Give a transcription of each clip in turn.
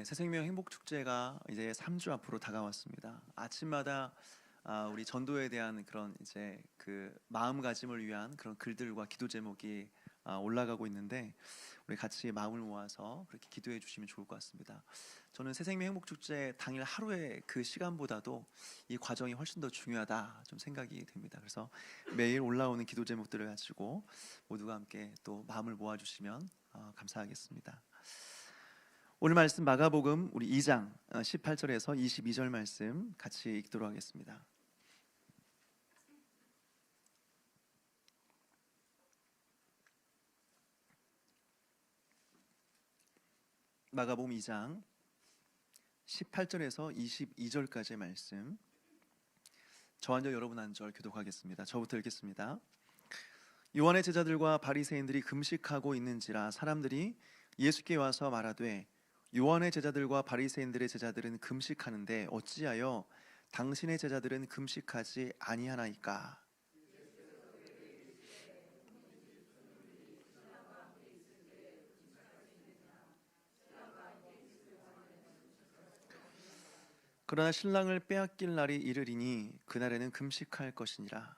새생명 행복축제가 이제 3주 앞으로 다가왔습니다. 아침마다 우리 전도에 대한 그런 이제 그 마음가짐을 위한 그런 글들과 기도 제목이 올라가고 있는데, 우리 같이 마음을 모아서 그렇게 기도해 주시면 좋을 것 같습니다. 저는 새생명 행복축제 당일 하루의 그 시간보다도 이 과정이 훨씬 더 중요하다 좀 생각이 됩니다. 그래서 매일 올라오는 기도 제목들을 가지고 모두가 함께 또 마음을 모아주시면 감사하겠습니다. 오늘 말씀 마가복음 우리 2장 18절에서 22절 말씀 같이 읽도록 하겠습니다. 마가복음 2장 18절에서 22절까지의 말씀, 저 한 절 여러분 한 절 교독하겠습니다. 저부터 읽겠습니다. 요한의 제자들과 바리새인들이 금식하고 있는지라 사람들이 예수께 와서 말하되, 요한의 제자들과 바리새인들의 제자들은 금식하는데 어찌하여 당신의 제자들은 금식하지 아니하나이까? 그러나 신랑을 빼앗길 날이 이르리니 그날에는 금식할 것이니라.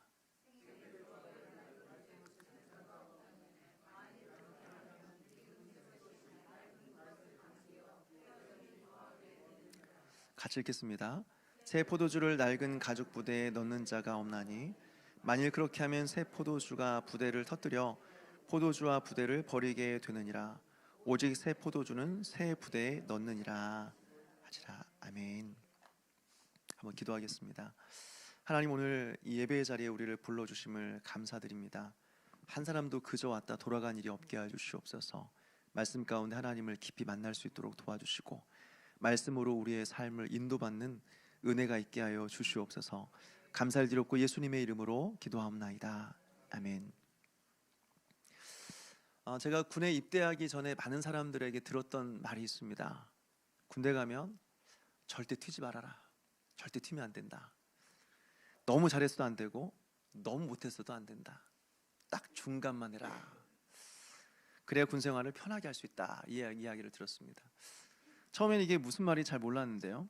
같이 읽겠습니다. 새 포도주를 낡은 가죽 부대에 넣는 자가 없나니 만일 그렇게 하면 새 포도주가 부대를 터뜨려 포도주와 부대를 버리게 되느니라. 오직 새 포도주는 새 부대에 넣느니라 하지라. 아멘. 한번 기도하겠습니다. 하나님, 오늘 이 예배의 자리에 우리를 불러주심을 감사드립니다. 한 사람도 그저 왔다 돌아간 일이 없게 하여 주시옵소서. 말씀 가운데 하나님을 깊이 만날 수 있도록 도와주시고, 말씀으로 우리의 삶을 인도받는 은혜가 있게 하여 주시옵소서. 감사를 드렸고 예수님의 이름으로 기도하옵나이다. 아멘. 제가 군에 입대하기 전에 많은 사람들에게 들었던 말이 있습니다. 군대 가면 절대 튀지 말아라. 절대 튀면 안 된다. 너무 잘했어도 안 되고 너무 못했어도 안 된다. 딱 중간만 해라. 그래야 군 생활을 편하게 할 수 있다. 이 이야기를 들었습니다. 처음엔 이게 무슨 말인지 잘 몰랐는데요,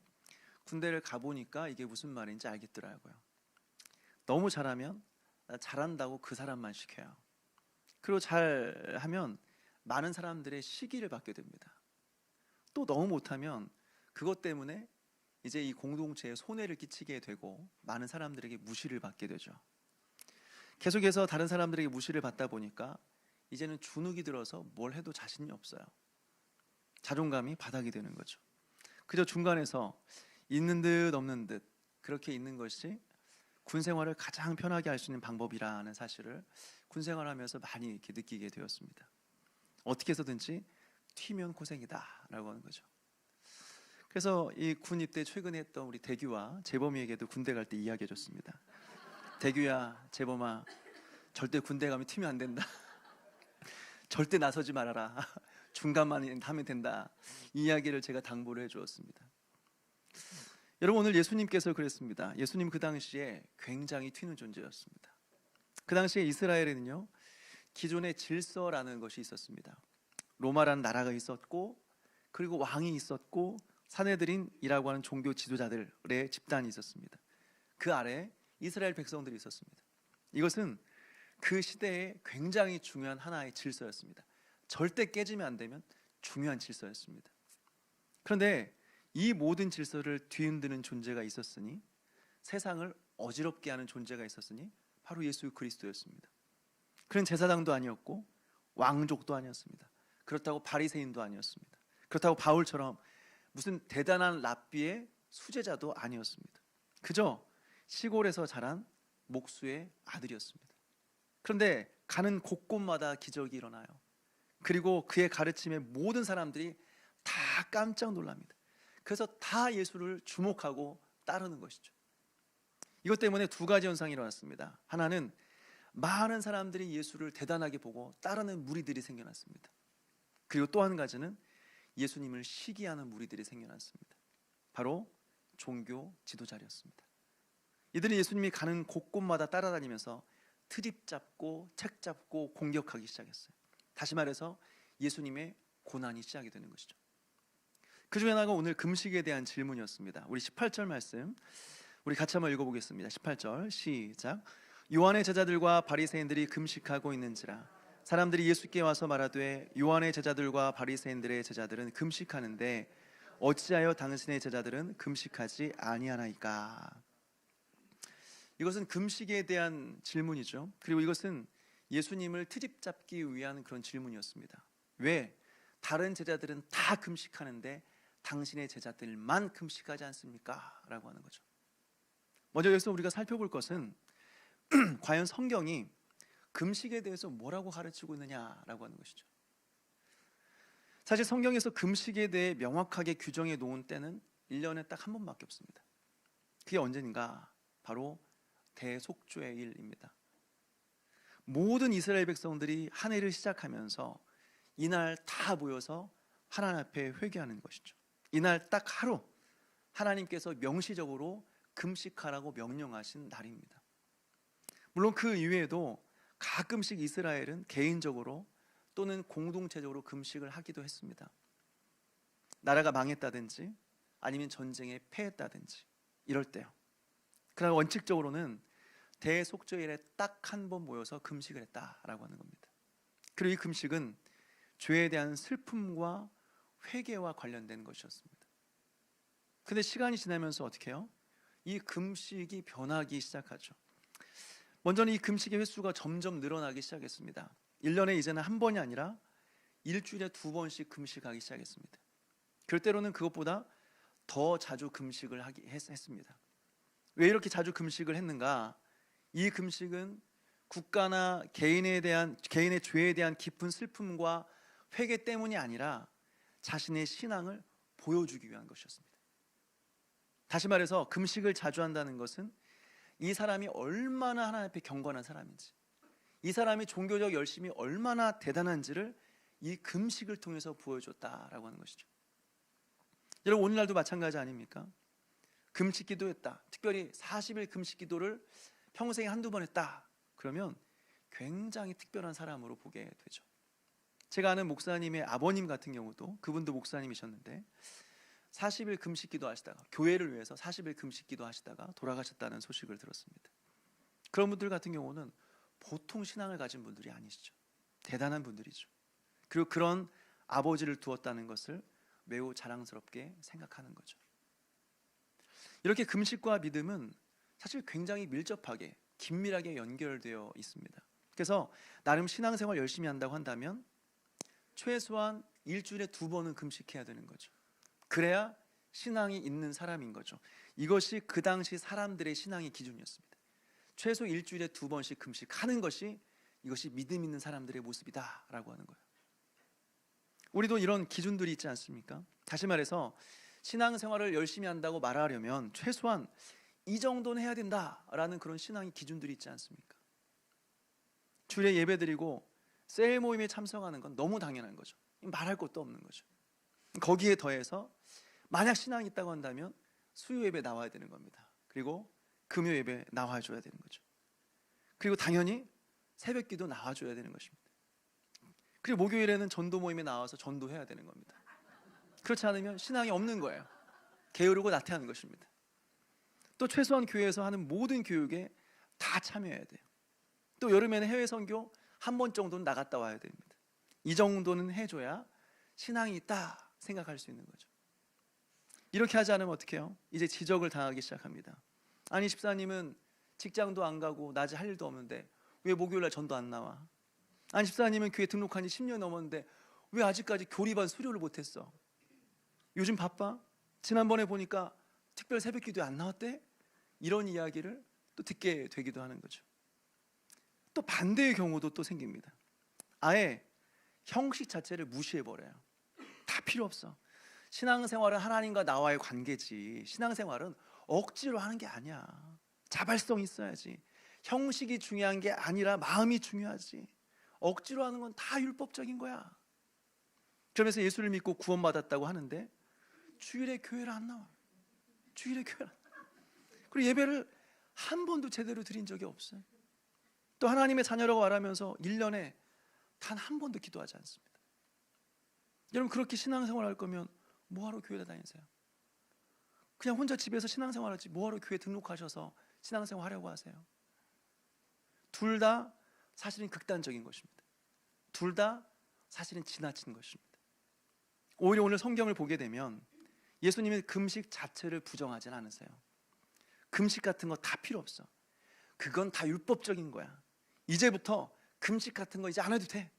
군대를 가보니까 이게 무슨 말인지 알겠더라고요. 너무 잘하면 잘한다고 그 사람만 시켜요. 그리고 잘하면 많은 사람들의 시기를 받게 됩니다. 또 너무 못하면 그것 때문에 이제 이 공동체에 손해를 끼치게 되고 많은 사람들에게 무시를 받게 되죠. 계속해서 다른 사람들에게 무시를 받다 보니까 이제는 주눅이 들어서 뭘 해도 자신이 없어요. 자존감이 바닥이 되는 거죠. 그저 중간에서 있는 듯 없는 듯 그렇게 있는 것이 군 생활을 가장 편하게 할 수 있는 방법이라는 사실을 군 생활하면서 많이 이렇게 느끼게 되었습니다. 어떻게 해서든지 튀면 고생이다 라고 하는 거죠. 그래서 이 군 입대 최근에 했던 우리 대규와 재범이에게도 군대 갈 때 이야기해 줬습니다. 대규야, 재범아, 절대 군대 가면 튀면 안 된다. 절대 나서지 말아라. 중간만 하면 된다. 이 이야기를 제가 당부를 해주었습니다. 여러분, 오늘 예수님께서 그랬습니다. 예수님 그 당시에 굉장히 튀는 존재였습니다. 그 당시에 이스라엘에는요, 기존의 질서라는 것이 있었습니다. 로마라는 나라가 있었고, 그리고 왕이 있었고, 사내들인이라고 하는 종교 지도자들의 집단이 있었습니다. 그 아래 이스라엘 백성들이 있었습니다. 이것은 그 시대에 굉장히 중요한 하나의 질서였습니다. 절대 깨지면 안 되면 중요한 질서였습니다. 그런데 이 모든 질서를 뒤흔드는 존재가 있었으니, 세상을 어지럽게 하는 존재가 있었으니 바로 예수 그리스도였습니다. 그런 제사장도 아니었고 왕족도 아니었습니다. 그렇다고 바리새인도 아니었습니다. 그렇다고 바울처럼 무슨 대단한 랍비의 수제자도 아니었습니다. 그저 시골에서 자란 목수의 아들이었습니다. 그런데 가는 곳곳마다 기적이 일어나요. 그리고 그의 가르침에 모든 사람들이 다 깜짝 놀랍니다. 그래서 다 예수를 주목하고 따르는 것이죠. 이것 때문에 두 가지 현상이 일어났습니다. 하나는 많은 사람들이 예수를 대단하게 보고 따르는 무리들이 생겨났습니다. 그리고 또 한 가지는 예수님을 시기하는 무리들이 생겨났습니다. 바로 종교 지도자였습니다. 이들은 예수님이 가는 곳곳마다 따라다니면서 트집 잡고 책 잡고 공격하기 시작했어요. 다시 말해서 예수님의 고난이 시작이 되는 것이죠. 그 중에 하나가 오늘 금식에 대한 질문이었습니다. 우리 18절 말씀 우리 같이 한번 읽어보겠습니다. 18절 시작. 요한의 제자들과 바리새인들이 금식하고 있는지라 사람들이 예수께 와서 말하되 요한의 제자들과 바리새인들의 제자들은 금식하는데 어찌하여 당신의 제자들은 금식하지 아니하나이까. 이것은 금식에 대한 질문이죠. 그리고 이것은 예수님을 트집 잡기 위한 그런 질문이었습니다. 왜 다른 제자들은 다 금식하는데 당신의 제자들만 금식하지 않습니까? 라고 하는 거죠. 먼저 여기서 우리가 살펴볼 것은 과연 성경이 금식에 대해서 뭐라고 가르치고 있느냐라고 하는 것이죠. 사실 성경에서 금식에 대해 명확하게 규정해 놓은 때는 1년에 딱 한 번밖에 없습니다. 그게 언제인가? 바로 대속죄의 일입니다. 모든 이스라엘 백성들이 한 해를 시작하면서 이날 다 모여서 하나님 앞에 회개하는 것이죠. 이날 딱 하루 하나님께서 명시적으로 금식하라고 명령하신 날입니다. 물론 그 이외에도 가끔씩 이스라엘은 개인적으로 또는 공동체적으로 금식을 하기도 했습니다. 나라가 망했다든지 아니면 전쟁에 패했다든지 이럴 때요. 그러나 원칙적으로는 대속죄일에 딱 한 번 모여서 금식을 했다라고 하는 겁니다. 그리고 이 금식은 죄에 대한 슬픔과 회개와 관련된 것이었습니다. 근데 시간이 지나면서 어떻게 해요? 이 금식이 변하기 시작하죠. 먼저는 이 금식의 횟수가 점점 늘어나기 시작했습니다. 1년에 이제는 한 번이 아니라 일주일에 2번씩 금식하기 시작했습니다. 그럴 때로는 그것보다 더 자주 금식을 했습니다. 왜 이렇게 자주 금식을 했는가? 이 금식은 국가나 개인의 죄에 대한 깊은 슬픔과 회개 때문이 아니라 자신의 신앙을 보여주기 위한 것이었습니다. 다시 말해서 금식을 자주 한다는 것은 이 사람이 얼마나 하나님 앞에 경건한 사람인지, 이 사람이 종교적 열심이 얼마나 대단한지를 이 금식을 통해서 보여줬다라고 하는 것이죠. 여러분, 오늘날도 마찬가지 아닙니까? 금식 기도했다, 특별히 40일 금식 기도를 평생에 한두 번 했다, 그러면 굉장히 특별한 사람으로 보게 되죠. 제가 아는 목사님의 아버님 같은 경우도, 그분도 목사님이셨는데 40일 금식 기도 하시다가, 교회를 위해서 40일 금식 기도 하시다가 돌아가셨다는 소식을 들었습니다. 그런 분들 같은 경우는 보통 신앙을 가진 분들이 아니시죠. 대단한 분들이죠. 그리고 그런 아버지를 두었다는 것을 매우 자랑스럽게 생각하는 거죠. 이렇게 금식과 믿음은 사실 굉장히 밀접하게, 긴밀하게 연결되어 있습니다. 그래서 나름 신앙생활 열심히 한다고 한다면 최소한 일주일에 2번은 금식해야 되는 거죠. 그래야 신앙이 있는 사람인 거죠. 이것이 그 당시 사람들의 신앙의 기준이었습니다. 최소 일주일에 2번씩 금식하는 것이, 이것이 믿음 있는 사람들의 모습이다라고 하는 거예요. 우리도 이런 기준들이 있지 않습니까? 다시 말해서 신앙생활을 열심히 한다고 말하려면 최소한 이 정도는 해야 된다라는 그런 신앙의 기준들이 있지 않습니까? 주일에 예배드리고 셀 모임에 참석하는 건 너무 당연한 거죠. 말할 것도 없는 거죠. 거기에 더해서 만약 신앙이 있다고 한다면 수요 예배 나와야 되는 겁니다. 그리고 금요 예배 나와줘야 되는 거죠. 그리고 당연히 새벽 기도 나와줘야 되는 것입니다. 그리고 목요일에는 전도 모임에 나와서 전도해야 되는 겁니다. 그렇지 않으면 신앙이 없는 거예요. 게으르고 나태하는 것입니다. 또 최소한 교회에서 하는 모든 교육에 다 참여해야 돼요. 또 여름에는 해외 선교 한 번 정도는 나갔다 와야 됩니다. 이 정도는 해줘야 신앙이 있다 생각할 수 있는 거죠. 이렇게 하지 않으면 어떻게 해요? 이제 지적을 당하기 시작합니다. 아니, 집사님은 직장도 안 가고 낮에 할 일도 없는데 왜 목요일날 전도 안 나와? 아니, 집사님은 교회 등록한 지 10년 넘었는데 왜 아직까지 교리반 수료를 못했어? 요즘 바빠? 지난번에 보니까 특별 새벽 기도에 안 나왔대? 이런 이야기를 또 듣게 되기도 하는 거죠. 또 반대의 경우도 또 생깁니다. 아예 형식 자체를 무시해버려요. 다 필요 없어. 신앙생활은 하나님과 나와의 관계지, 신앙생활은 억지로 하는 게 아니야. 자발성이 있어야지. 형식이 중요한 게 아니라 마음이 중요하지. 억지로 하는 건 다 율법적인 거야. 그러면서 예수를 믿고 구원받았다고 하는데 주일에 교회를 안 나와. 주일에 교회를 안 나와. 그리고 예배를 한 번도 제대로 드린 적이 없어요. 또 하나님의 자녀라고 말하면서 1년에 단 한 번도 기도하지 않습니다. 여러분, 그렇게 신앙생활 할 거면 뭐하러 교회 다니세요? 그냥 혼자 집에서 신앙생활 하지 뭐하러 교회 등록하셔서 신앙생활 하려고 하세요? 둘 다 사실은 극단적인 것입니다. 둘 다 사실은 지나친 것입니다. 오히려 오늘 성경을 보게 되면 예수님이 금식 자체를 부정하진 않으세요. 금식 같은 거 다 필요 없어. 그건 다 율법적인 거야. 이제부터 금식 같은 거 이제 안 해도 돼.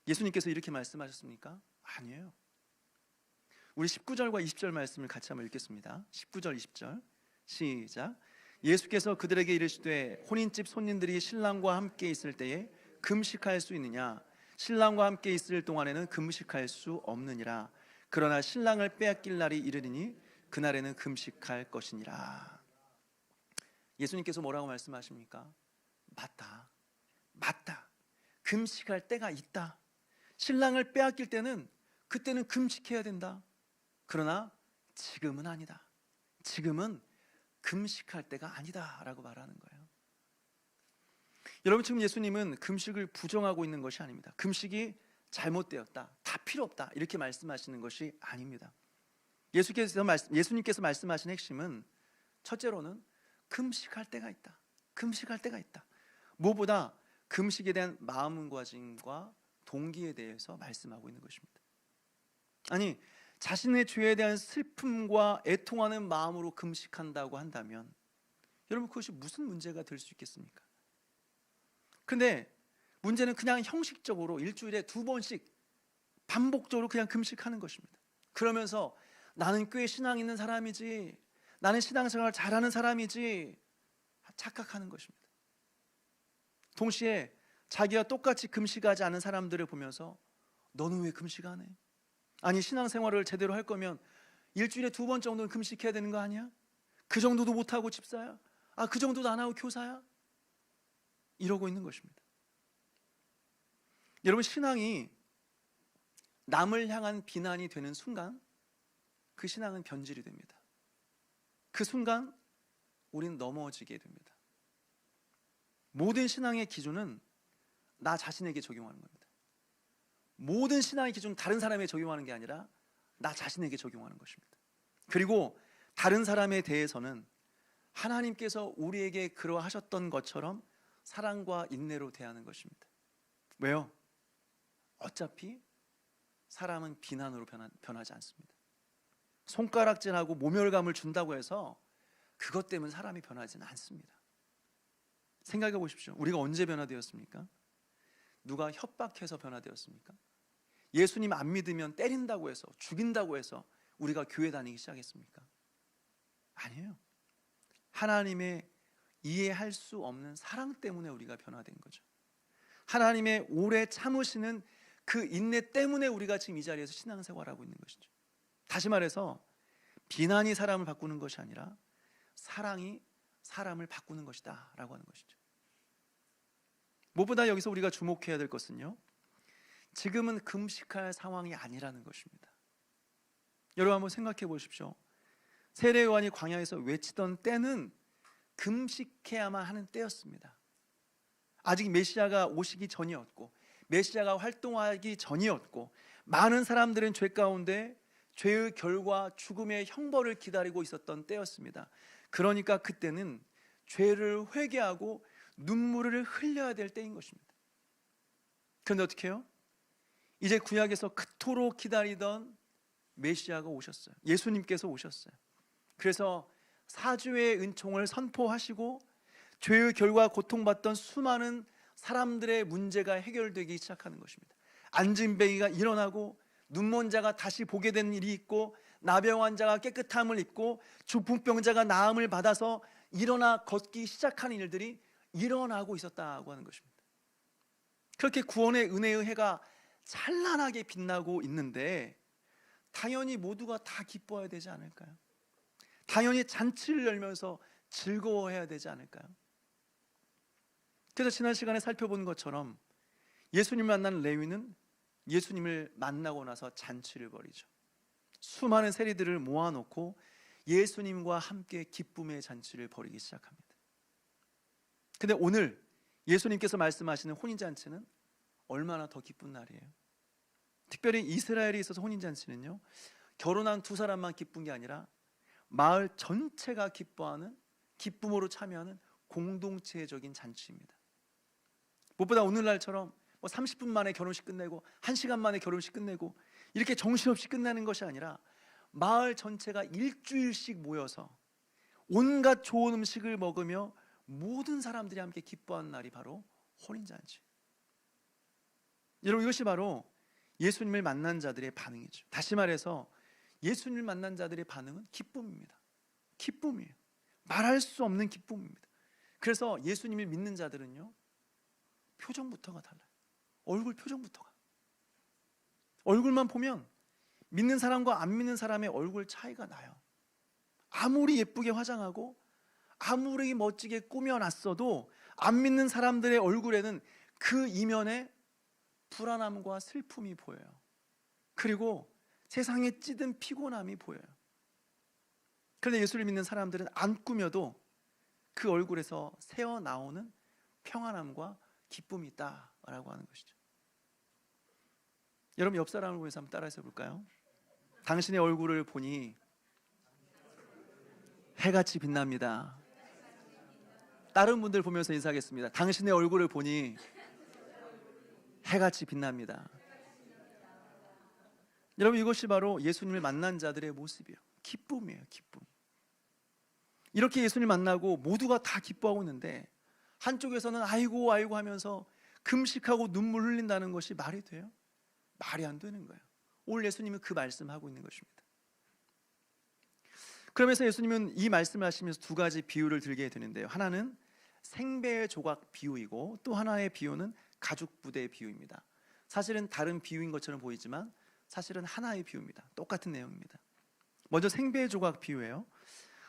예수님께서 이렇게 말씀하셨습니까? 아니에요. 우리 19절과 20절 말씀을 같이 한번 읽겠습니다. 19절 20절 시작. 예수께서 그들에게 이르시되 혼인집 손님들이 신랑과 함께 있을 때에 금식할 수 있느냐? 신랑과 함께 있을 동안에는 금식할 수 없느니라. 그러나 신랑을 빼앗길 날이 이르리니 그날에는 금식할 것이니라. 예수님께서 뭐라고 말씀하십니까? 맞다. 금식할 때가 있다. 신랑을 빼앗길 때는 그때는 금식해야 된다. 그러나 지금은 아니다. 지금은 금식할 때가 아니다 라고 말하는 거예요. 여러분, 지금 예수님은 금식을 부정하고 있는 것이 아닙니다. 금식이 잘못되었다, 다 필요 없다 이렇게 말씀하시는 것이 아닙니다. 예수님께서 말씀하신 핵심은 첫째로는 금식할 때가 있다. 금식할 때가 있다. 무엇보다 금식에 대한 마음가짐과 동기에 대해서 말씀하고 있는 것입니다. 아니, 자신의 죄에 대한 슬픔과 애통하는 마음으로 금식한다고 한다면 여러분, 그것이 무슨 문제가 될 수 있겠습니까? 그런데 문제는 그냥 형식적으로 일주일에 2번씩 반복적으로 그냥 금식하는 것입니다. 그러면서 나는 꽤 신앙 있는 사람이지, 나는 신앙생활 잘하는 사람이지 착각하는 것입니다. 동시에 자기와 똑같이 금식하지 않은 사람들을 보면서 너는 왜 금식 안 해? 아니, 신앙생활을 제대로 할 거면 일주일에 2번 정도는 금식해야 되는 거 아니야? 그 정도도 못하고 집사야? 그 정도도 안 하고 교사야? 이러고 있는 것입니다. 여러분, 신앙이 남을 향한 비난이 되는 순간 그 신앙은 변질이 됩니다. 그 순간 우리는 넘어지게 됩니다. 모든 신앙의 기준은 나 자신에게 적용하는 겁니다. 모든 신앙의 기준은 다른 사람에게 적용하는 게 아니라 나 자신에게 적용하는 것입니다. 그리고 다른 사람에 대해서는 하나님께서 우리에게 그러하셨던 것처럼 사랑과 인내로 대하는 것입니다. 왜요? 어차피 사람은 비난으로 변하지 않습니다. 손가락질하고 모멸감을 준다고 해서 그것 때문에 사람이 변하지는 않습니다. 생각해 보십시오. 우리가 언제 변화되었습니까? 누가 협박해서 변화되었습니까? 예수님 안 믿으면 때린다고 해서, 죽인다고 해서 우리가 교회 다니기 시작했습니까? 아니에요. 하나님의 이해할 수 없는 사랑 때문에 우리가 변화된 거죠. 하나님의 오래 참으시는 그 인내 때문에 우리가 지금 이 자리에서 신앙생활하고 있는 것이죠. 다시 말해서 비난이 사람을 바꾸는 것이 아니라 사랑이 사람을 바꾸는 것이다 라고 하는 것이죠. 무엇보다 여기서 우리가 주목해야 될 것은요, 지금은 금식할 상황이 아니라는 것입니다. 여러분 한번 생각해 보십시오. 세례 요한이 광야에서 외치던 때는 금식해야만 하는 때였습니다. 아직 메시아가 오시기 전이었고, 메시아가 활동하기 전이었고, 많은 사람들은 죄 가운데 죄의 결과 죽음의 형벌을 기다리고 있었던 때였습니다. 그러니까 그때는 죄를 회개하고 눈물을 흘려야 될 때인 것입니다. 그런데 어떻게 해요? 이제 구약에서 그토록 기다리던 메시아가 오셨어요. 예수님께서 오셨어요. 그래서 사주의 은총을 선포하시고 죄의 결과 고통받던 수많은 사람들의 문제가 해결되기 시작하는 것입니다. 안진뱅이가 일어나고 눈먼 자가 다시 보게 된 일이 있고, 나병 환자가 깨끗함을 입고 중풍병자가 나음을 받아서 일어나 걷기 시작하는 일들이 일어나고 있었다고 하는 것입니다. 그렇게 구원의 은혜의 해가 찬란하게 빛나고 있는데 당연히 모두가 다 기뻐해야 되지 않을까요? 당연히 잔치를 열면서 즐거워해야 되지 않을까요? 그래서 지난 시간에 살펴본 것처럼 예수님을 만난 레위는 예수님을 만나고 나서 잔치를 벌이죠. 수많은 세리들을 모아놓고 예수님과 함께 기쁨의 잔치를 벌이기 시작합니다. 근데 오늘 예수님께서 말씀하시는 혼인잔치는 얼마나 더 기쁜 날이에요. 특별히 이스라엘에 있어서 혼인잔치는요, 결혼한 두 사람만 기쁜 게 아니라 마을 전체가 기뻐하는, 기쁨으로 참여하는 공동체적인 잔치입니다. 무엇보다 오늘날처럼 뭐 30분 만에 결혼식 끝내고 1시간 만에 결혼식 끝내고 이렇게 정신없이 끝나는 것이 아니라 마을 전체가 일주일씩 모여서 온갖 좋은 음식을 먹으며 모든 사람들이 함께 기뻐하는 날이 바로 혼인잔치. 여러분, 이것이 바로 예수님을 만난 자들의 반응이죠. 다시 말해서 예수님을 만난 자들의 반응은 기쁨입니다. 기쁨이에요. 말할 수 없는 기쁨입니다. 그래서 예수님을 믿는 자들은요, 표정부터가 달라요. 얼굴 표정부터가. 얼굴만 보면 믿는 사람과 안 믿는 사람의 얼굴 차이가 나요. 아무리 예쁘게 화장하고 아무리 멋지게 꾸며놨어도 안 믿는 사람들의 얼굴에는 그 이면에 불안함과 슬픔이 보여요. 그리고 세상에 찌든 피곤함이 보여요. 그런데 예수를 믿는 사람들은 안 꾸며도 그 얼굴에서 새어나오는 평안함과 기쁨이 있다라고 하는 것이죠. 여러분, 옆 사람을 보면서 한번 따라해서 볼까요? 당신의 얼굴을 보니 해같이 빛납니다. 다른 분들 보면서 인사하겠습니다. 당신의 얼굴을 보니 해같이 빛납니다. 여러분, 이것이 바로 예수님을 만난 자들의 모습이에요. 기쁨이에요, 기쁨. 이렇게 예수님을 만나고 모두가 다 기뻐하고 있는데 한쪽에서는 아이고 아이고 하면서 금식하고 눈물 흘린다는 것이 말이 돼요? 말이 안 되는 거예요. 오늘 예수님은 그 말씀하고 있는 것입니다. 그러면서 예수님은 이 말씀을 하시면서 두 가지 비유를 들게 되는데요. 하나는 생배의 조각 비유이고 또 하나의 비유는 가죽 부대의 비유입니다. 사실은 다른 비유인 것처럼 보이지만 사실은 하나의 비유입니다. 똑같은 내용입니다. 먼저 생배의 조각 비유예요.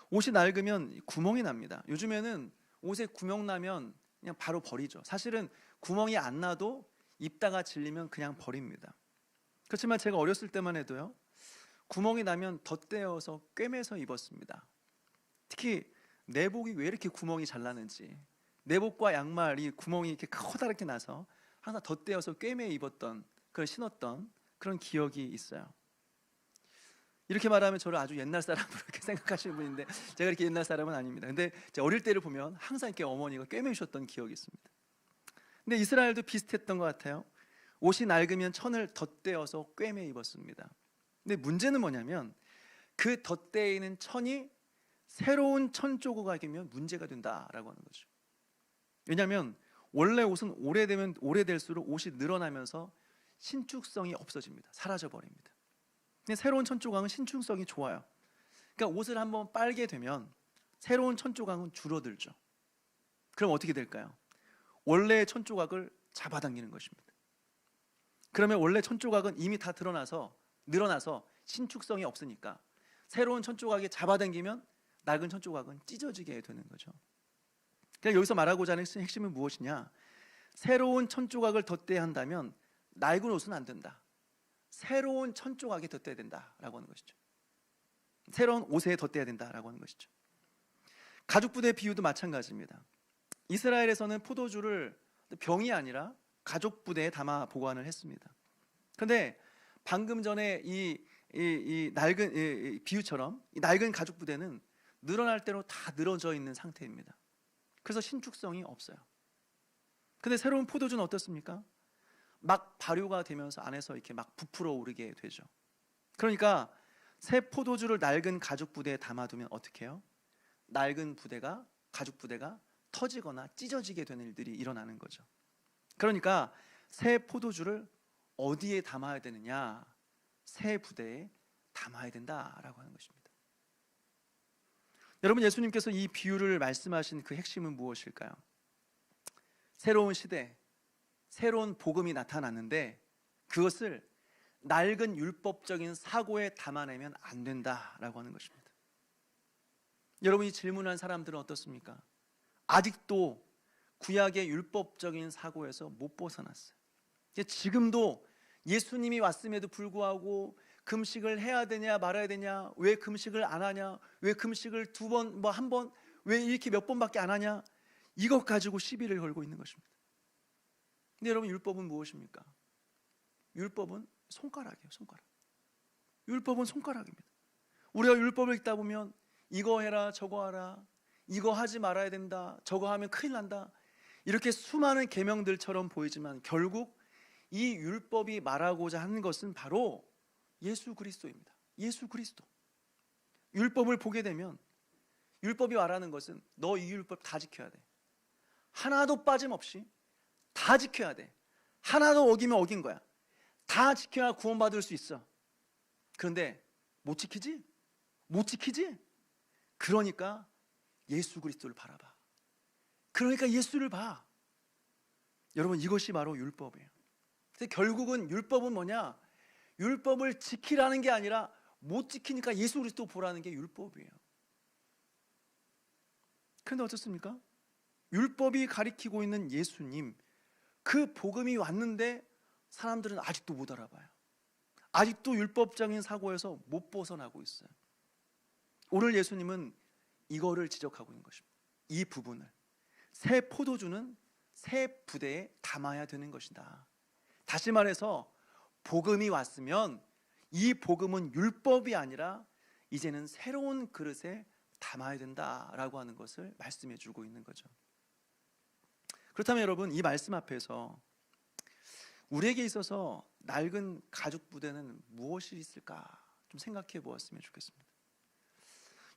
옷이 낡으면 구멍이 납니다. 요즘에는 옷에 구멍 나면 그냥 바로 버리죠. 사실은 구멍이 안 나도 입다가 질리면 그냥 버립니다. 그렇지만 제가 어렸을 때만 해도요, 구멍이 나면 덧대어서 꿰매서 입었습니다. 특히 내복이 왜 이렇게 구멍이 잘 나는지, 내복과 양말이 구멍이 이렇게 커다랗게 나서 항상 덧대어서 꿰매 입었던, 그걸 신었던 그런 기억이 있어요. 이렇게 말하면 저를 아주 옛날 사람으로 이렇게 생각하시는 분인데 제가 이렇게 옛날 사람은 아닙니다. 근데 제가 어릴 때를 보면 항상 이렇게 어머니가 꿰매 주셨던 기억이 있습니다. 근데 이스라엘도 비슷했던 것 같아요. 옷이 낡으면 천을 덧대어서 꿰매 입었습니다. 근데 문제는 뭐냐면 그 덧대에 있는 천이 새로운 천 조각이면 문제가 된다라고 하는 거죠. 왜냐하면 원래 옷은 오래되면 오래될수록 옷이 늘어나면서 신축성이 없어집니다. 사라져 버립니다. 근데 새로운 천 조각은 신축성이 좋아요. 그러니까 옷을 한번 빨게 되면 새로운 천 조각은 줄어들죠. 그럼 어떻게 될까요? 원래의 천 조각을 잡아당기는 것입니다. 그러면 원래 천 조각은 이미 다 늘어나서 신축성이 없으니까 새로운 천 조각이 잡아당기면 낡은 천 조각은 찢어지게 되는 거죠. 그러니까 여기서 말하고자 하는 핵심은 무엇이냐? 새로운 천 조각을 덧대야 한다면 낡은 옷은 안 된다. 새로운 천 조각에 덧대야 된다라고 하는 것이죠. 새로운 옷에 덧대야 된다라고 하는 것이죠. 가죽 부대 비유도 마찬가지입니다. 이스라엘에서는 포도주를 병이 아니라 가죽 부대에 담아 보관을 했습니다. 그런데 방금 전에 이 낡은 비유처럼 이 낡은 가죽 부대는 늘어날 대로 다 늘어져 있는 상태입니다. 그래서 신축성이 없어요. 근데 새로운 포도주는 어떻습니까? 막 발효가 되면서 안에서 이렇게 막 부풀어 오르게 되죠. 그러니까 새 포도주를 낡은 가죽 부대에 담아두면 어떻게 해요? 낡은 부대가, 가죽 부대가 터지거나 찢어지게 되는 일들이 일어나는 거죠. 그러니까 새 포도주를 어디에 담아야 되느냐? 새 부대에 담아야 된다라고 하는 것입니다. 여러분, 예수님께서 이 비유를 말씀하신 그 핵심은 무엇일까요? 새로운 시대, 새로운 복음이 나타났는데 그것을 낡은 율법적인 사고에 담아내면 안 된다라고 하는 것입니다. 여러분이 질문한 사람들은 어떻습니까? 아직도 구약의 율법적인 사고에서 못 벗어났어요. 지금도 예수님이 왔음에도 불구하고 금식을 해야 되냐 말아야 되냐, 왜 금식을 안 하냐, 왜 금식을 두 번, 한 번, 왜 이렇게 몇 번밖에 안 하냐, 이것 가지고 시비를 걸고 있는 것입니다. 근데 여러분, 율법은 무엇입니까? 율법은 손가락이에요, 손가락. 율법은 손가락입니다. 우리가 율법을 읽다 보면 이거 해라 저거 하라, 이거 하지 말아야 된다, 저거 하면 큰일 난다, 이렇게 수많은 계명들처럼 보이지만 결국 이 율법이 말하고자 하는 것은 바로 예수 그리스도입니다. 예수 그리스도. 율법을 보게 되면 율법이 말하는 것은 너 이 율법 다 지켜야 돼. 하나도 빠짐없이 다 지켜야 돼. 하나도 어기면 어긴 거야. 다 지켜야 구원받을 수 있어. 그런데 못 지키지? 못 지키지? 그러니까 예수 그리스도를 바라봐. 그러니까 예수를 봐. 여러분, 이것이 바로 율법이에요. 그래서 결국은 율법은 뭐냐? 율법을 지키라는 게 아니라 못 지키니까 예수 그리스도 보라는 게 율법이에요. 그런데 어떻습니까? 율법이 가리키고 있는 예수님, 그 복음이 왔는데 사람들은 아직도 못 알아봐요. 아직도 율법적인 사고에서 못 벗어나고 있어요. 오늘 예수님은 이거를 지적하고 있는 것입니다. 이 부분을 새 포도주는 새 부대에 담아야 되는 것이다. 다시 말해서 복음이 왔으면 이 복음은 율법이 아니라 이제는 새로운 그릇에 담아야 된다라고 하는 것을 말씀해 주고 있는 거죠. 그렇다면 여러분, 이 말씀 앞에서 우리에게 있어서 낡은 가죽 부대는 무엇이 있을까 좀 생각해 보았으면 좋겠습니다.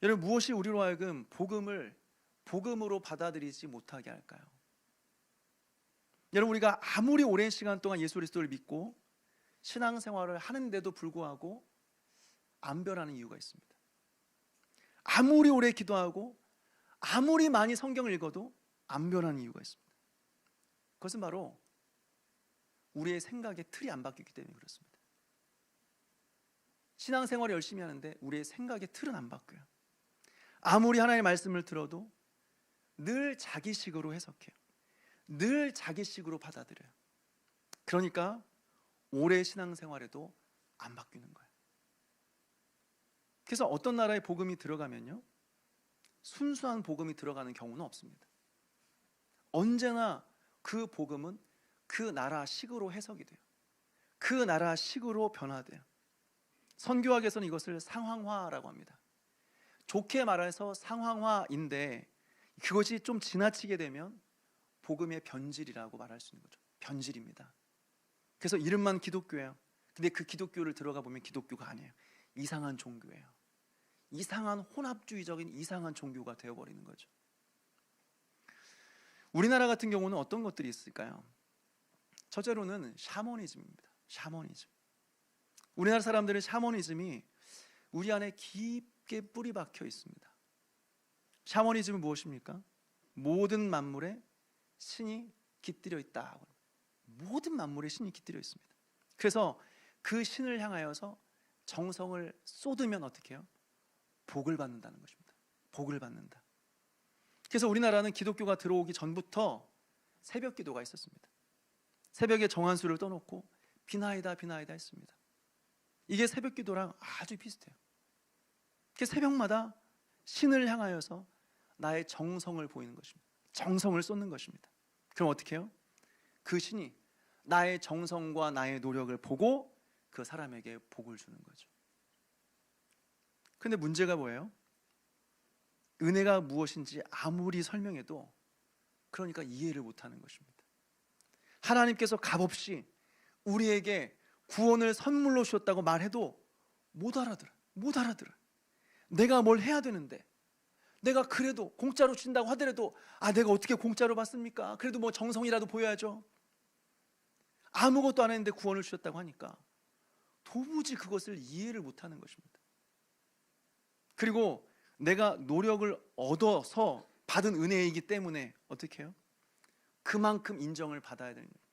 여러분, 무엇이 우리로 하여금 복음을 복음으로 받아들이지 못하게 할까요? 여러분, 우리가 아무리 오랜 시간 동안 예수 그리스도를 믿고 신앙생활을 하는데도 불구하고 안 변하는 이유가 있습니다. 아무리 오래 기도하고 아무리 많이 성경을 읽어도 안 변하는 이유가 있습니다. 그것은 바로 우리의 생각의 틀이 안 바뀌기 때문에 그렇습니다. 신앙생활을 열심히 하는데 우리의 생각의 틀은 안 바뀌어요. 아무리 하나님의 말씀을 들어도 늘 자기식으로 해석해요. 늘 자기식으로 받아들여요. 그러니까 오래 신앙생활에도 안 바뀌는 거예요. 그래서 어떤 나라에 복음이 들어가면요, 순수한 복음이 들어가는 경우는 없습니다. 언제나 그 복음은 그 나라식으로 해석이 돼요. 그 나라식으로 변화돼요. 선교학에서는 이것을 상황화라고 합니다. 좋게 말해서 상황화인데 그것이 좀 지나치게 되면 복음의 변질이라고 말할 수 있는 거죠. 변질입니다. 그래서 이름만 기독교예요. 근데 그 기독교를 들어가 보면 기독교가 아니에요. 이상한 종교예요. 이상한 혼합주의적인 이상한 종교가 되어버리는 거죠. 우리나라 같은 경우는 어떤 것들이 있을까요? 첫째로는 샤머니즘입니다. 샤머니즘. 우리나라 사람들은 샤머니즘이 우리 안에 깊게 뿌리 박혀 있습니다. 샤머니즘은 무엇입니까? 모든 만물에 신이 깃들여 있다. 모든 만물에 신이 깃들여 있습니다. 그래서 그 신을 향하여서 정성을 쏟으면 어떻게 해요? 복을 받는다는 것입니다. 복을 받는다. 그래서 우리나라는 기독교가 들어오기 전부터 새벽 기도가 있었습니다. 새벽에 정한수를 떠놓고 비나이다 비나이다 했습니다. 이게 새벽 기도랑 아주 비슷해요. 그 새벽마다 신을 향하여서 나의 정성을 보이는 것입니다. 정성을 쏟는 것입니다. 그럼 어떻게 해요? 그 신이 나의 정성과 나의 노력을 보고 그 사람에게 복을 주는 거죠. 근데 문제가 뭐예요? 은혜가 무엇인지 아무리 설명해도 그러니까 이해를 못하는 것입니다. 하나님께서 값없이 우리에게 구원을 선물로 주셨다고 말해도 못 알아들어. 못 알아들어. 내가 뭘 해야 되는데, 내가 그래도 공짜로 주신다고 하더라도 내가 어떻게 공짜로 받습니까? 그래도 뭐 정성이라도 보여야죠. 아무것도 안 했는데 구원을 주셨다고 하니까 도무지 그것을 이해를 못하는 것입니다. 그리고 내가 노력을 얻어서 받은 은혜이기 때문에 어떻게 해요? 그만큼 인정을 받아야 되는 거예요.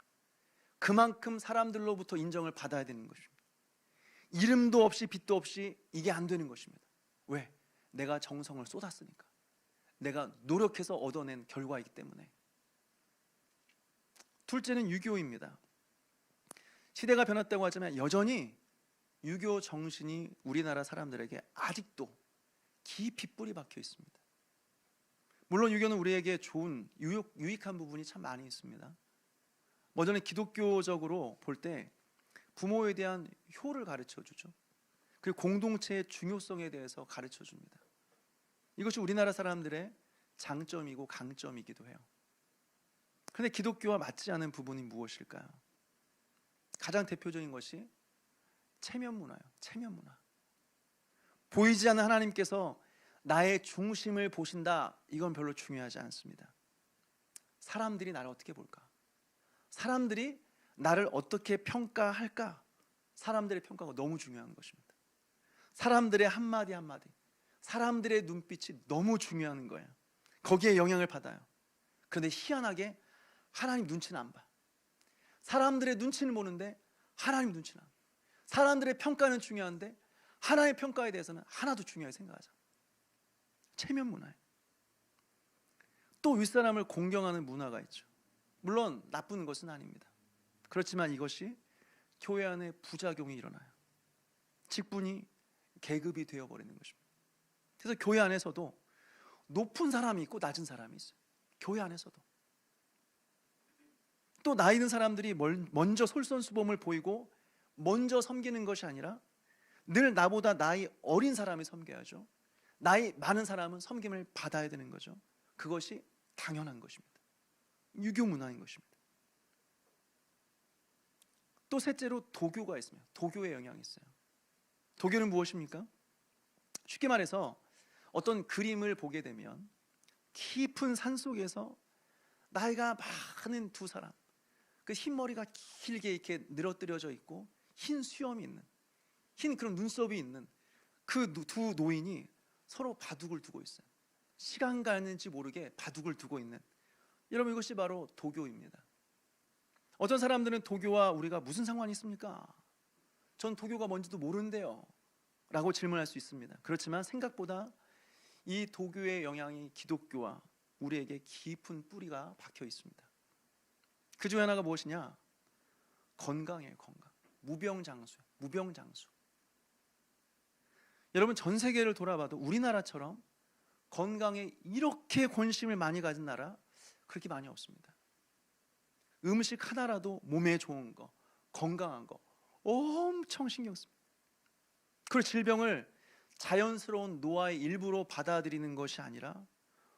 그만큼 사람들로부터 인정을 받아야 되는 것입니다. 이름도 없이 빛도 없이 이게 안 되는 것입니다. 왜? 내가 정성을 쏟았으니까. 내가 노력해서 얻어낸 결과이기 때문에. 둘째는 유교입니다. 시대가 변했다고 하지만 여전히 유교 정신이 우리나라 사람들에게 아직도 깊이 뿌리 박혀 있습니다. 물론 유교는 우리에게 좋은 유익한 부분이 참 많이 있습니다. 먼저는 기독교적으로 볼 때 부모에 대한 효를 가르쳐 주죠. 그리고 공동체의 중요성에 대해서 가르쳐 줍니다. 이것이 우리나라 사람들의 장점이고 강점이기도 해요. 그런데 기독교와 맞지 않은 부분이 무엇일까요? 가장 대표적인 것이 체면 문화예요. 체면 문화. 보이지 않는 하나님께서 나의 중심을 보신다. 이건 별로 중요하지 않습니다. 사람들이 나를 어떻게 볼까? 사람들이 나를 어떻게 평가할까? 사람들의 평가가 너무 중요한 것입니다. 사람들의 한마디 한마디, 사람들의 눈빛이 너무 중요한 거예요. 거기에 영향을 받아요. 그런데 희한하게 하나님 눈치는 안 봐. 사람들의 눈치는 보는데 하나님 눈치는 안 봐. 사람들의 평가는 중요한데 하나님의 평가에 대해서는 하나도 중요하게 생각하지 않아요. 체면 문화예요. 또 윗사람을 공경하는 문화가 있죠. 물론 나쁜 것은 아닙니다. 그렇지만 이것이 교회 안에 부작용이 일어나요. 직분이 계급이 되어버리는 것입니다. 그래서 교회 안에서도 높은 사람이 있고 낮은 사람이 있어요. 교회 안에서도. 또 나이 든 사람들이 먼저 솔선수범을 보이고 먼저 섬기는 것이 아니라 늘 나보다 나이 어린 사람이 섬겨야죠. 나이 많은 사람은 섬김을 받아야 되는 거죠. 그것이 당연한 것입니다. 유교 문화인 것입니다. 또 셋째로 도교가 있습니다. 도교의 영향이 있어요. 도교는 무엇입니까? 쉽게 말해서 어떤 그림을 보게 되면 깊은 산 속에서 나이가 많은 두 사람, 그 흰머리가 길게 이렇게 늘어뜨려져 있고 흰 수염이 있는, 흰 그런 눈썹이 있는 그 두 노인이 서로 바둑을 두고 있어요. 시간 가는지 모르게 바둑을 두고 있는, 여러분 이것이 바로 도교입니다. 어떤 사람들은 도교와 우리가 무슨 상관이 있습니까? 전 도교가 뭔지도 모르는데요 라고 질문할 수 있습니다. 그렇지만 생각보다 이 도교의 영향이 기독교와 우리에게 깊은 뿌리가 박혀 있습니다. 그 중에 하나가 무엇이냐? 건강이에요. 건강. 무병장수예요. 무병장수. 여러분 전 세계를 돌아봐도 우리나라처럼 건강에 이렇게 관심을 많이 가진 나라 그렇게 많이 없습니다. 음식 하나라도 몸에 좋은 거, 건강한 거 엄청 신경 씁니다. 그리고 질병을 자연스러운 노화의 일부로 받아들이는 것이 아니라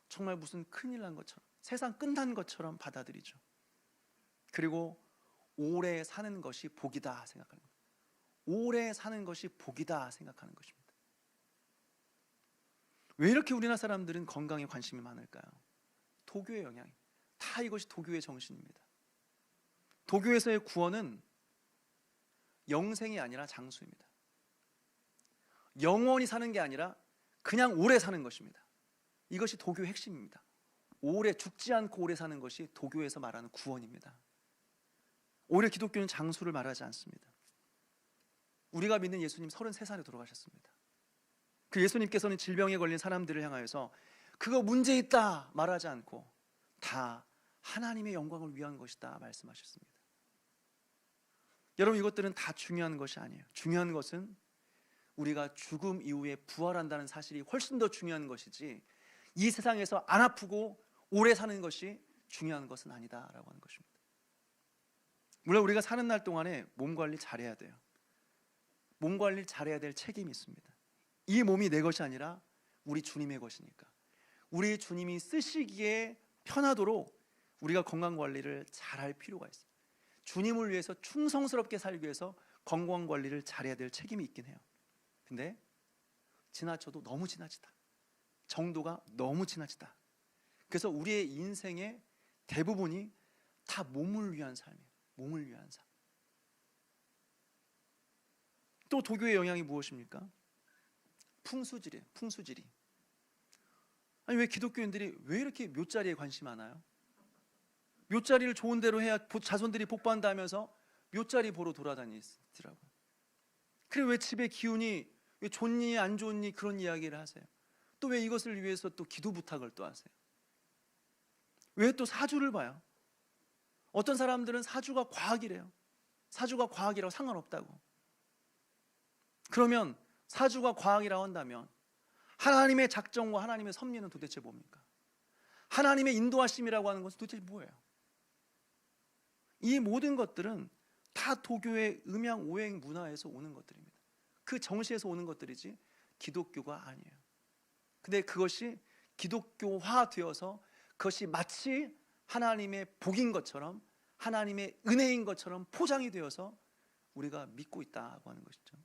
정말 무슨 큰일 난 것처럼, 세상 끝난 것처럼 받아들이죠. 그리고 오래 사는 것이 복이다 생각하는 거예요. 오래 사는 것이 복이다 생각하는 것입니다. 왜 이렇게 우리나라 사람들은 건강에 관심이 많을까요? 도교의 영향이, 다 이것이 도교의 정신입니다. 도교에서의 구원은 영생이 아니라 장수입니다. 영원히 사는 게 아니라 그냥 오래 사는 것입니다. 이것이 도교의 핵심입니다. 오래 죽지 않고 오래 사는 것이 도교에서 말하는 구원입니다. 오히려 기독교는 장수를 말하지 않습니다. 우리가 믿는 예수님 33살에 돌아가셨습니다. 그 예수님께서는 질병에 걸린 사람들을 향하여서 그거 문제 있다 말하지 않고 다 하나님의 영광을 위한 것이다 말씀하셨습니다. 여러분 이것들은 다 중요한 것이 아니에요. 중요한 것은 우리가 죽음 이후에 부활한다는 사실이 훨씬 더 중요한 것이지 이 세상에서 안 아프고 오래 사는 것이 중요한 것은 아니다라고 하는 것입니다. 물론 우리가 사는 날 동안에 몸 관리 잘해야 돼요. 몸 관리 잘해야 될 책임이 있습니다. 이 몸이 내 것이 아니라 우리 주님의 것이니까 우리 주님이 쓰시기에 편하도록 우리가 건강관리를 잘할 필요가 있어요. 주님을 위해서 충성스럽게 살기 위해서 건강관리를 잘해야 될 책임이 있긴 해요. 근데 지나쳐도 너무 지나치다, 정도가 너무 지나치다. 그래서 우리의 인생의 대부분이 다 몸을 위한 삶이에요. 몸을 위한 삶. 또 도교의 영향이 무엇입니까? 풍수질이에요. 풍수질이. 아니 왜 기독교인들이 왜 이렇게 묘자리에 관심 많아요? 묘자리를 좋은 대로 해야 자손들이 복받는다 하면서 묘자리 보러 돌아다니더라고요. 그리고 왜 집에 기운이 왜 좋니 안 좋니 그런 이야기를 하세요. 또 왜 이것을 위해서 또 기도 부탁을 또 하세요. 왜 또 사주를 봐요? 어떤 사람들은 사주가 과학이래요. 사주가 과학이라고 상관없다고. 그러면 사주가 과학이라고 한다면 하나님의 작정과 하나님의 섭리는 도대체 뭡니까? 하나님의 인도하심이라고 하는 것은 도대체 뭐예요? 이 모든 것들은 다 도교의 음양 오행 문화에서 오는 것들입니다. 그 그 정시에서 오는 것들이지 기독교가 아니에요. 근데 그것이 기독교화 되어서 그것이 마치 하나님의 복인 것처럼, 하나님의 은혜인 것처럼 포장이 되어서 우리가 믿고 있다고 하는 것이죠.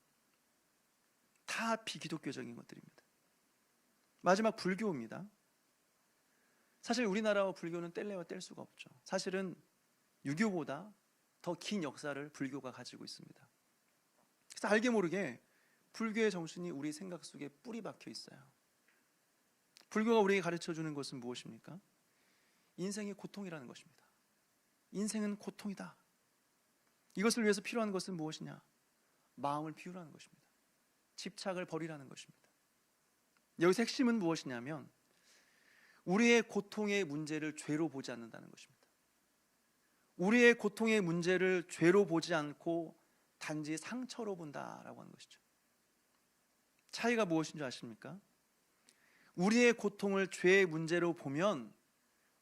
다 비기독교적인 것들입니다. 마지막 불교입니다. 사실 우리나라와 불교는 뗄래야 뗄 수가 없죠. 사실은 유교보다 더 긴 역사를 불교가 가지고 있습니다. 그래서 알게 모르게 불교의 정신이 우리 생각 속에 뿌리 박혀 있어요. 불교가 우리에게 가르쳐 주는 것은 무엇입니까? 인생이 고통이라는 것입니다. 인생은 고통이다. 이것을 위해서 필요한 것은 무엇이냐? 마음을 비우라는 것입니다. 집착을 버리라는 것입니다. 여기서 핵심은 무엇이냐면 우리의 고통의 문제를 죄로 보지 않는다는 것입니다. 우리의 고통의 문제를 죄로 보지 않고 단지 상처로 본다라고 하는 것이죠. 차이가 무엇인 줄 아십니까? 우리의 고통을 죄의 문제로 보면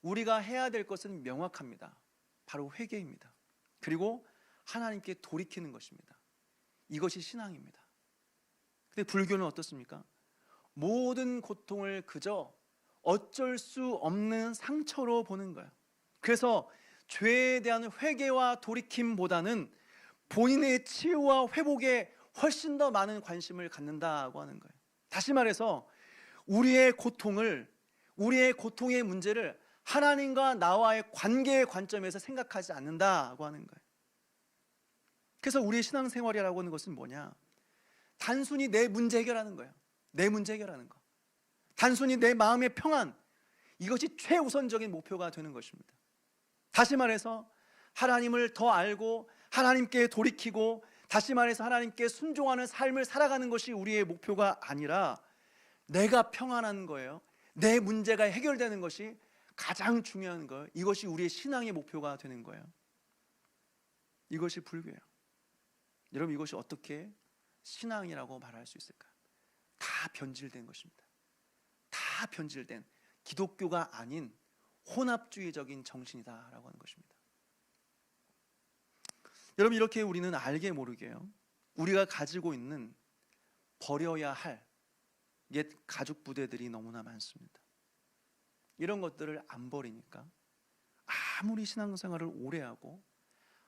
우리가 해야 될 것은 명확합니다. 바로 회개입니다. 그리고 하나님께 돌이키는 것입니다. 이것이 신앙입니다. 근데 불교는 어떻습니까? 모든 고통을 그저 어쩔 수 없는 상처로 보는 거예요. 그래서 죄에 대한 회개와 돌이킴보다는 본인의 치유와 회복에 훨씬 더 많은 관심을 갖는다고 하는 거예요. 다시 말해서 우리의 고통의 문제를 하나님과 나와의 관계의 관점에서 생각하지 않는다고 하는 거예요. 그래서 우리의 신앙생활이라고 하는 것은 뭐냐? 단순히 내 문제 해결하는 거예요. 내 문제 해결하는 거. 단순히 내 마음의 평안, 이것이 최우선적인 목표가 되는 것입니다. 다시 말해서 하나님을 더 알고 하나님께 돌이키고, 다시 말해서 하나님께 순종하는 삶을 살아가는 것이 우리의 목표가 아니라 내가 평안한 거예요. 내 문제가 해결되는 것이 가장 중요한 거예요. 이것이 우리의 신앙의 목표가 되는 거예요. 이것이 불교예요. 여러분, 이것이 어떻게 신앙이라고 말할 수 있을까? 다 변질된 것입니다. 다 변질된 기독교가 아닌 혼합주의적인 정신이다라고 하는 것입니다. 여러분, 이렇게 우리는 알게 모르게요, 우리가 가지고 있는 버려야 할 옛 가죽 부대들이 너무나 많습니다. 이런 것들을 안 버리니까 아무리 신앙생활을 오래 하고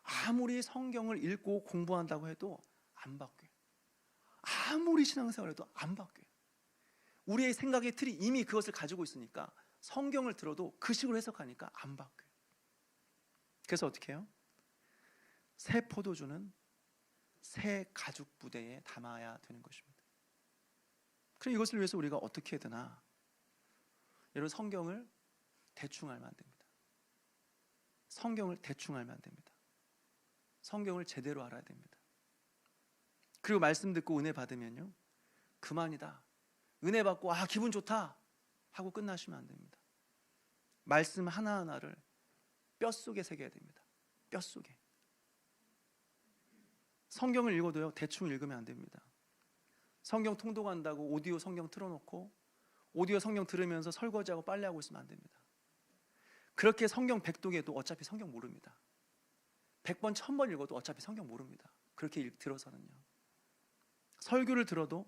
아무리 성경을 읽고 공부한다고 해도 안 바뀌어요. 아무리 신앙생활을 해도 안 바뀌어요. 우리의 생각의 틀이 이미 그것을 가지고 있으니까 성경을 들어도 그 식으로 해석하니까 안 바뀌어요. 그래서 어떻게 해요? 새 포도주는 새 가죽 부대에 담아야 되는 것입니다. 그럼 이것을 위해서 우리가 어떻게 해야 되나? 여러분, 성경을 대충 알면 안 됩니다. 성경을 대충 알면 안 됩니다. 성경을 제대로 알아야 됩니다. 그리고 말씀 듣고 은혜 받으면요, 그만이다, 은혜 받고 기분 좋다 하고 끝나시면 안 됩니다. 말씀 하나하나를 뼛속에 새겨야 됩니다. 뼛속에. 성경을 읽어도요, 대충 읽으면 안 됩니다. 성경 통독한다고 오디오 성경 틀어놓고 오디오 성경 들으면서 설거지하고 빨래하고 있으면 안 됩니다. 그렇게 성경 100독에도 어차피 성경 모릅니다. 100번 1000번 읽어도 어차피 성경 모릅니다. 그렇게 들어서는요. 설교를 들어도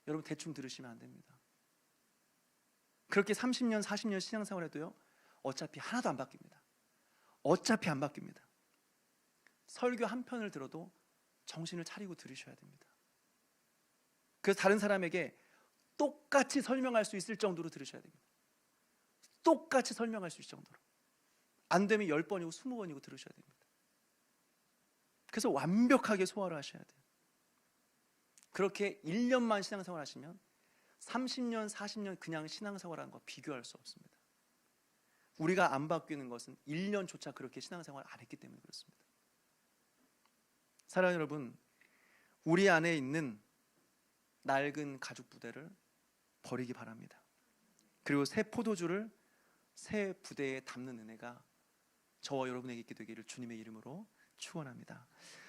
여러분 대충 들으시면 안 됩니다. 그렇게 30년 40년 신앙생활 해도요, 어차피 하나도 안 바뀝니다. 어차피 안 바뀝니다. 설교 한 편을 들어도 정신을 차리고 들으셔야 됩니다. 그래서 다른 사람에게 똑같이 설명할 수 있을 정도로 들으셔야 됩니다. 똑같이 설명할 수 있을 정도로. 안 되면 10번이고 20번이고 들으셔야 됩니다. 그래서 완벽하게 소화를 하셔야 돼요. 그렇게 1년만 신앙생활 하시면 30년 40년 그냥 신앙생활하는 거 비교할 수 없습니다. 우리가 안 바뀌는 것은 1년조차 그렇게 신앙생활 안 했기 때문에 그렇습니다. 사랑하는 여러분, 우리 안에 있는 낡은 가죽 부대를 버리기 바랍니다. 그리고 새 포도주를 새 부대에 담는 은혜가 저와 여러분에게 있게 되기를 주님의 이름으로 축원합니다.